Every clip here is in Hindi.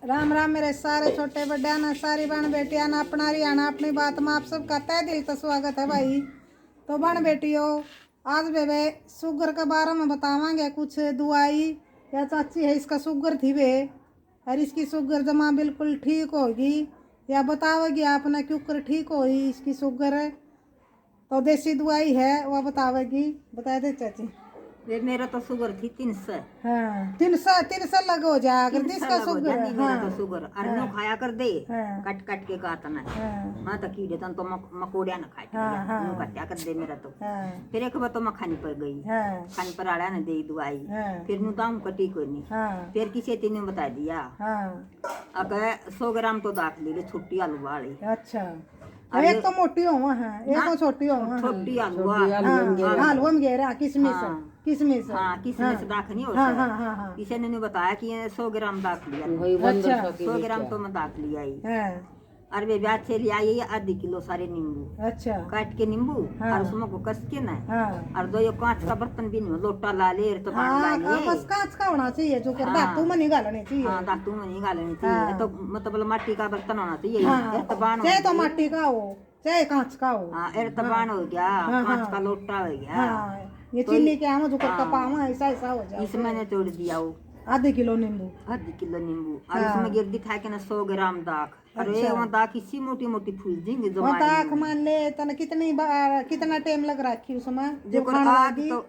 राम राम मेरे सारे छोटे बड़े ना सारी बहन बेटियां ना अपना हरियाणा अपनी बात में आप सबका तहे दिल से स्वागत है भाई। तो बहन बेटियों आज बेबे शुगर के बारे में बतावांगे कुछ दुआई या चाची है इसका शुगर थी वे और इसकी शुगर जमा बिल्कुल ठीक होगी या बतावेगी आपने क्यों कर ठीक होगी इसकी शुगर। तो देसी दवाई है वह बतावेगी बता दे चाची। वे मेरा तो शुगर थी 300। हाँ 300 लग हो जा अगर इसका शुगर मेरा तो शुगर और नो खाया कर दे हाँ। कट कट के गाता ना हाँ। मैं तो कीड़े तो मकोड़िया ना खाए नो कट्या कर दे मेरा तो। हाँ। फिर एक बार तो मैं खानी पड़ गई हाँ। खानी पर आड़ा ना दे दवाई फिर नु दाम कटी कोई नहीं हाँ। फिर किसी तीन ने बता दिया अगर 100 ग्राम तो दाख ले छुट्टी आलू वाली। अच्छा एक तो मोटी हो है एक तो छोटी हो छोटी आलू हलवा में घेरा किशमिश किशमिश हाँ किशमिश दाख नहीं हो किसी ने बताया कि 100 ग्राम दाख लिया। अच्छा 100 ग्राम तो मैं दाख लिया ही और वे ब्याज से लिया ये आधी किलो सारे नींबू अच्छा काट के नींबू और उसमें को कस के ना और दो ये कांच का बर्तन भी नहीं लोटा ला ले तो पानी ला ले बस कांच का होना चाहिए जो कर धातु में नहीं गालनी चाहिए। हाँ धातु में नहीं गालनी चाहिए तो मतलब माटी का बर्तन होना चाहिए चाहे तो माटी का हो चाहे कांच का हो। हाँ एरतबान हो गया कांच का लोटा हो गया ये चीनी के आम जो कर कपाव ऐसा ऐसा हो जाए इसमें ने तोड़ दिया वो आधे किलो नींबू और उसमें गिर दिखा के ना 100 ग्राम दाख। अरे वो दाख इसी मोटी मोटी फूल देंगे जो दाख मान ले तने कितनी बार कितना टाइम लग रखी उसमें जो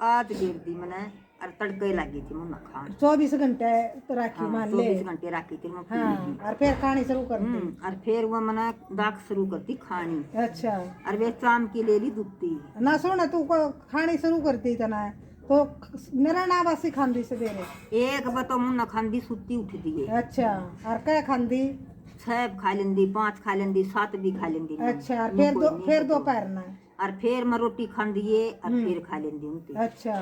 आज गिर दी मैंने और तड़के लगी थी मुन्ना खान 24 घंटे तो रखी मान ले 24 घंटे रखी थी मैं और फिर खानी शुरू कर दी और फिर वो मैंने दाख शुरू करती खानी। अच्छा और वे शाम की ले ली दूधी ना सुन तू को खानी शुरू करती तना तो मेरा नावासी खांदी सवेरे एक बतो मुन्ना खांदी सुती उठ दी। अच्छा और क्या खांदी 6 खा लेंदी 5 खा लेंदी 7 भी खा लेंदी। अच्छा फिर दोपहर ना और फिर मैं रोटी खांदी और फिर खा लेंदी उनकी। अच्छा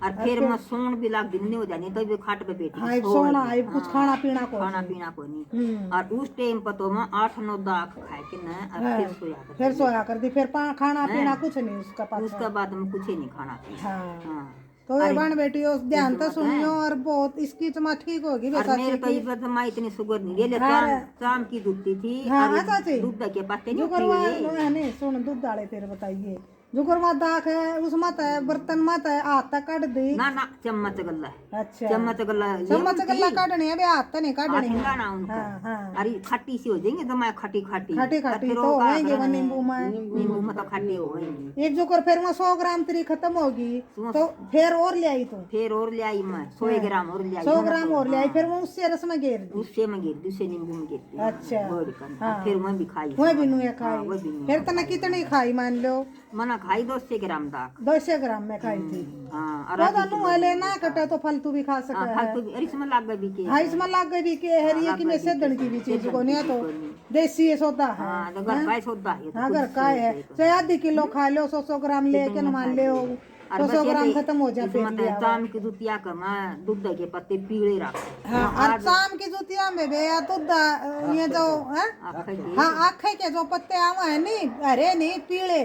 और फिर मैं सोन भी लाग दिन नहीं हो जानी तो भी खाट पे बैठी हां सोना है कुछ खाना पीना को नहीं और उस टाइम पर तो मैं 8-9 दाख खाए के ना और फिर सोया कर दी फिर खाना पीना कुछ नहीं उसका पास उसके बाद में कुछ ही नहीं खाना हां तो ये बहन बेटियों ध्यान तो सुनियो और बहुत इसकी तो ठीक होगी वैसा मेरे तो इस बात में इतनी शुगर नहीं गेले शाम की दूध थी और दूध के पत्ते नहीं करवा नहीं सुन दूध डाले फिर बताइए जो करवा दाख है उसमें तो बर्तन में तो हाथ तक काट दी ना ना चम्मच गल्ला। अच्छा चम्मच गल्ला काटनी है बे हाथ तो नहीं काटनी है ना उनका। अरे खट्टी सी हो जाएंगे तो मैं खट्टी तो होएंगे वो नींबू में तो खट्टी होएंगे एक जो कर फिर वो 100 ग्राम तेरी खत्म होगी तो फिर और ले आई तू फिर और ले आई मैं 100 ग्राम और ले आई 100 ग्राम और ले आई फिर वो उससे रस में घेर दी उससे में घेर दी उससे नींबू में घेर दी। अच्छा फिर मैं भी खाई वो भी नहीं खाई फिर तने कितनी खाई मान लो मना खाई 200 ग्राम दाख 200 ग्राम में खाई थी। हां और नु हले ना कटे तो फालतू भी खा सकता है फालतू भी इसमें लाग गई के हां इसमें लाग गई के हरिया की में सेदन की भी चीज को नहीं तो देसी है सौदा है। हां तो घर का सौदा है हां घर का है चाहे आधी किलो खा लो 100 ग्राम लेके न मान ले 100 ग्राम खत्म हो जाए फिर शाम की दूतिया का मैं दूध के पत्ते पीले रख। हां और शाम की दूतिया में बे या दूध ये जो है हां आंखें के जो पत्ते आवे है नहीं अरे नहीं पीले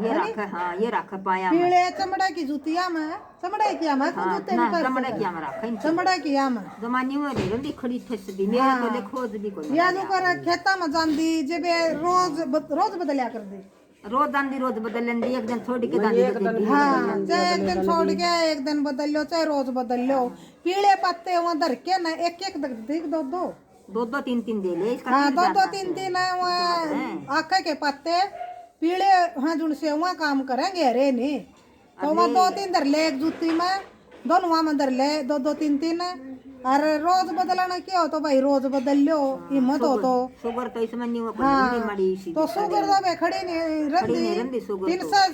ये रख पाया पीले चमड़ा की जूतिया में चमड़े किया मैं को जूते नहीं कर चमड़ा किया मैं रख चमड़ा किया मैं जमानी में रंदी खड़ी ठस दी मेरे तो ले खोज भी कोई या जो कर खेता में जांदी जेबे रोज बदलिया कर दी रोज बदल लेंदी एक दिन छोड़ के दांदी बदल दी। हां चाहे एक दिन छोड़ के एक दिन बदल लो चाहे रोज बदल लो पीले पत्ते वहां धर के ना एक देख दो 3 दे ले इसका। हां 2-3 आखे के पत्ते पीले हाँ जुड़ से वहाँ काम करेंगे अरे नहीं तो वहाँ 2-3 धर ले एक जूती में दोनों वहाँ में धर ले 2-2-3 अरे रोज बदलना क्या हो तो भाई रोज बदल लो हिम्मत हो तो शुगर तो इसमें नहीं हो तो शुगर तो भाई खड़ी नहीं रंदी 300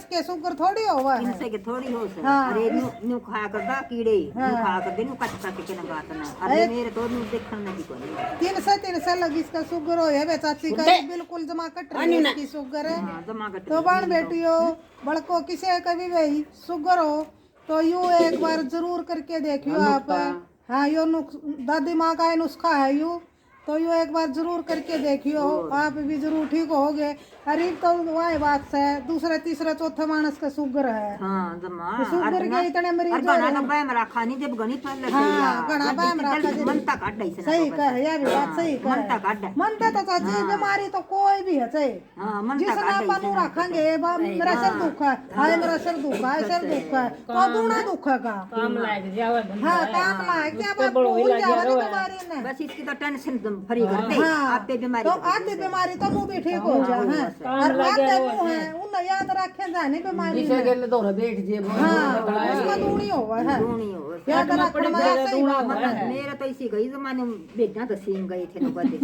के शुगर थोड़ी हो वह 300 के थोड़ी हो से अरे न्यू खाया करदा कीड़े न्यू खाया कर दे न्यू कट के ना बात ना अरे मेरे तो न्यू देखण नहीं कोई 300 लगी इसका शुगर हो है चाची का बिल्कुल जमा कट रही है इसकी शुगर है जमा कट तो बहन बेटियों बड़को किसे कभी भाई शुगर हो तो यू एक बार जरूर करके देखियो आप। हाँ यो दादी माँ का नुस्खा है यू तो यो एक बार जरूर करके देखियो, आप भी जरूर ठीक होगे। अरे तो वही बात है, दूसरे तीसरे चौथे मानस का शुगर है। हाँ जमा शुगर के इतने मरीज और बना तो बैम रखा नहीं जब गणित फल लगे हाँ, घना बैम रखा जी। मन तक अड्डा ही सही कह, यह भी बात सही कह। मन तक अड्डा मनता तो चाची बीमारी तो कोई भी है चाहे हाँ मन तक जिसने अड्डा अपन रखेंगे मेरा सर दुख है, हाय मेरा सर दुख है, सर दुख है, तो दूना दुख है का काम लायक जावा हाँ काम लायक क्या बात भूल जावा नहीं बीमारी ने। बस इसकी तो टेंशन तुम फ्री कर दे हाँ, आप पे बीमारी तो आधी बीमारी तो मुंह भी ठीक हो जा है और आधे मुंह है उन याद रखे जाने बीमारी जिसे गेले दौरा बैठ जे हाँ उसका दूनी होवा है दूनी हो याद रखना मैं ऐसे ही बात है। मेरा तो इसी गई जमाने में बेटा तो सीन गए थे नो बदे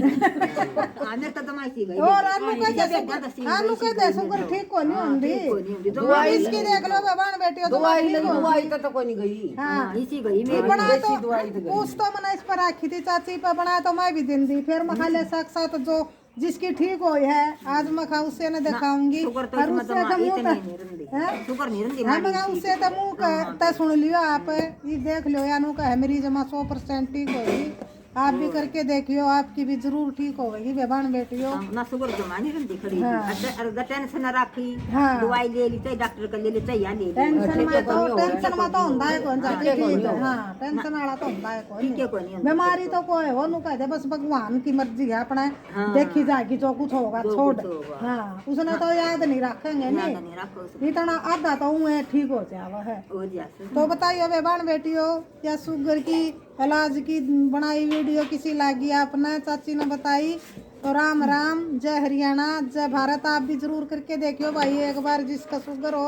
आने तो दमा इसी गई और आलू का दे शुगर ठीक को नहीं होंदी दवाई इसकी देख लो बेबान बेटियों दवाई लगी दवाई तो कोई नहीं गई हाँ इसी गई मेरी बना तो कुछ तो मैंने इस पर रखी थी चाची पर बना तो मैं भी दिन दी फिर मैं खाले साक्षात जो जिसकी ठीक हो है आज मैं खा उससे न दिखाऊंगी शुगर तो और इसमें उससे तो मुंह नहीं रंदी शुगर नहीं रंदी हाँ मैं उससे तो मुंह का सुन लियो आप ये देख लियो यानू का है मेरी जमा 100% ठीक होगी। आप भी करके देखियो आपकी भी जरूर ठीक होगी बेबान बेटियों। ना शुगर जमा नहीं रंदी खड़ी अगर टेंशन न रखी हाँ। दवाई ले ली चाहे डॉक्टर का ले ली चाहे ले ली टेंशन में तो होता है कौन सा ठीक है हाँ टेंशन वाला तो होता है ठीक है कोई कोई नहीं बीमारी तो कोई हो नु कहते बस भगवान की मर्जी है अपना देखी जाएगी जो कुछ होगा छोड़ हाँ उसने तो याद नहीं रखेंगे नहीं नहीं रखो उसको इतना आधा तो ऊँ ठीक हो जावा है। हो जाए तो बताइए बेबान बेटियों या शुगर की इलाज की बनाई वीडियो किसी लागी आपने चाची ने बताई तो राम राम, जय हरियाणा, जय भारत। आप भी जरूर करके देखियो भाई एक बार जिसका शुगर हो